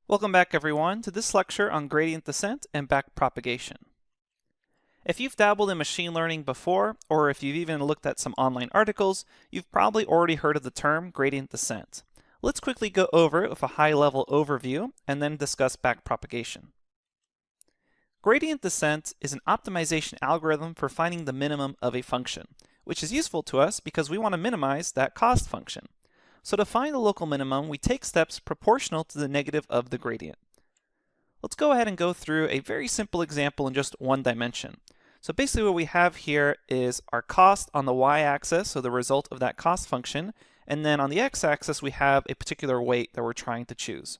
Welcome back everyone to this lecture on gradient descent and backpropagation. If you've dabbled in machine learning before, or if you've even looked at some online articles, you've probably already heard of the term gradient descent. Let's quickly go over it with a high-level overview and then discuss backpropagation. Gradient descent is an optimization algorithm for finding the minimum of a function, which is useful to us because we want to minimize that cost function. So to find the local minimum, we take steps proportional to the negative of the gradient. Let's go ahead and go through a very simple example in just one dimension. So basically what we have here is our cost on the y-axis, so the result of that cost function, and then on the x-axis we have a particular weight that we're trying to choose.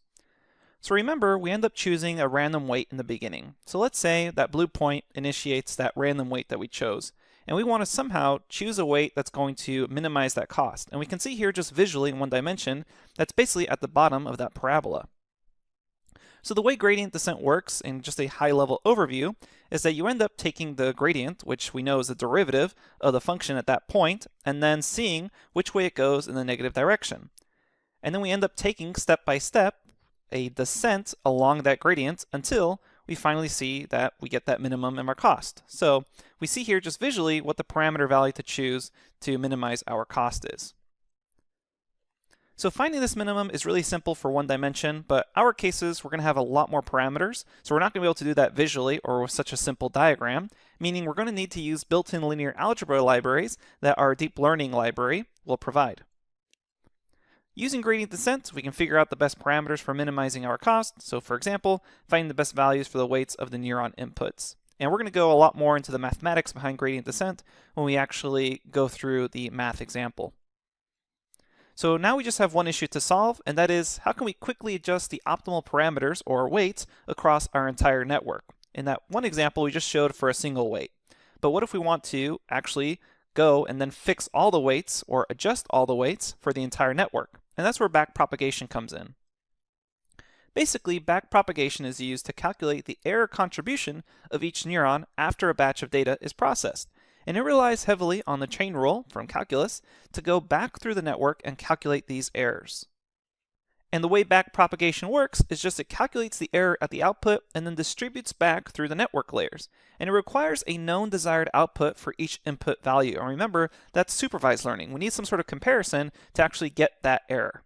So remember, we end up choosing a random weight in the beginning. So let's say that blue point initiates that random weight that we chose. And we want to somehow choose a weight that's going to minimize that cost. And we can see here just visually in one dimension, that's basically at the bottom of that parabola. So the way gradient descent works, in just a high-level overview, is that you end up taking the gradient, which we know is the derivative of the function at that point, and then seeing which way it goes in the negative direction. And then we end up taking, step by step, a descent along that gradient until we finally see that we get that minimum in our cost. So we see here just visually what the parameter value to choose to minimize our cost is. So finding this minimum is really simple for one dimension, but our cases we're going to have a lot more parameters, so we're not going to be able to do that visually or with such a simple diagram, meaning we're going to need to use built-in linear algebra libraries that our deep learning library will provide. Using gradient descent, we can figure out the best parameters for minimizing our cost. So for example, finding the best values for the weights of the neuron inputs. And we're going to go a lot more into the mathematics behind gradient descent when we actually go through the math example. So now we just have one issue to solve, and that is how can we quickly adjust the optimal parameters or weights across our entire network? In that one example we just showed for a single weight. But what if we want to actually go and then fix all the weights or adjust all the weights for the entire network? And that's where backpropagation comes in. Basically, backpropagation is used to calculate the error contribution of each neuron after a batch of data is processed. And it relies heavily on the chain rule from calculus to go back through the network and calculate these errors. And the way backpropagation works is just it calculates the error at the output and then distributes back through the network layers. And it requires a known desired output for each input value. And remember, that's supervised learning. We need some sort of comparison to actually get that error.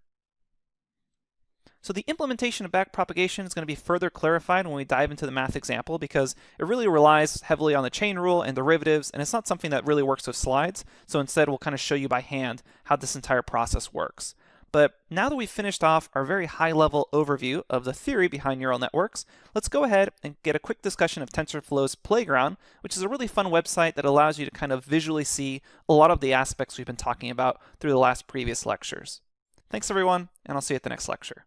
So the implementation of backpropagation is going to be further clarified when we dive into the math example because it really relies heavily on the chain rule and derivatives, and it's not something that really works with slides. So instead, we'll kind of show you by hand how this entire process works. But now that we've finished off our very high-level overview of the theory behind neural networks, let's go ahead and get a quick discussion of TensorFlow's Playground, which is a really fun website that allows you to kind of visually see a lot of the aspects we've been talking about through the previous lectures. Thanks everyone, and I'll see you at the next lecture.